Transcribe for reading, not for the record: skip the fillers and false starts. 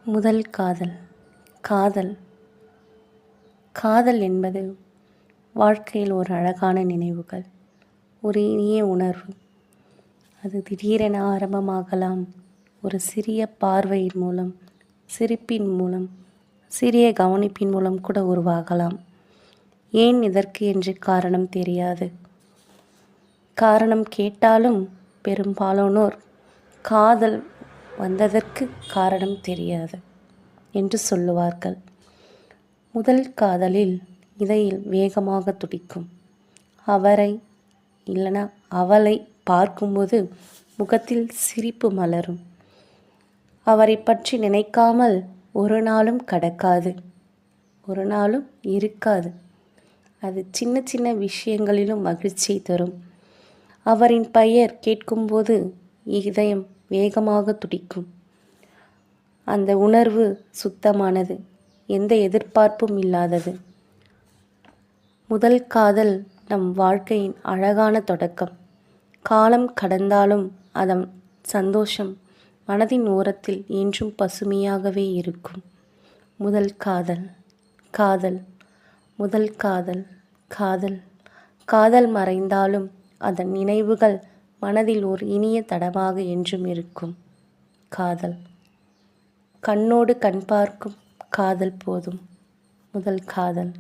முதல் காதல். காதல் காதல் என்பது வாழ்க்கையில் ஒரு அழகான நினைவுகள், ஒரு இனிய உணர்வு. அது திடீரென ஆரம்பமாகலாம். ஒரு சிறிய பார்வையின் மூலம், சிரிப்பின் மூலம், சிறிய கவனிப்பின் மூலம் கூட உருவாகலாம். ஏன் இதற்கு என்று காரணம் தெரியாது. காரணம் கேட்டாலும் பெரும்பாலானோர் காதல் வந்ததற்கு காரணம் தெரியாது என்று சொல்லுவார்கள். முதல் காதலில் இதயம் வேகமாக துடிக்கும். அவரை இல்லைனா அவளை பார்க்கும்போது முகத்தில் சிரிப்பு மலரும். அவரை பற்றி நினைக்காமல் ஒரு நாளும் கடக்காது, ஒரு நாளும் இருக்காது. அது சின்ன சின்ன விஷயங்களிலும் மகிழ்ச்சியை தரும். அவரின் பெயர் கேட்கும்போது இதயம் வேகமாக துடிக்கும். அந்த உணர்வு சுத்தமானது, எந்த எதிர்பார்ப்பும் இல்லாதது. முதல் காதல் நம் வாழ்க்கையின் அழகான தொடக்கம். காலம் கடந்தாலும் அதன் சந்தோஷம் மனதின் ஓரத்தில் என்றும் பசுமையாகவே இருக்கும். முதல் காதல். காதல் முதல் காதல். காதல் காதல் மறைந்தாலும் அதன் நினைவுகள் மனதில் ஒரு இனிய தடமாக என்றும் இருக்கும். காதல் கண்ணோடு கண் பார்க்கும் காதல் போதும். முதல் காதல்.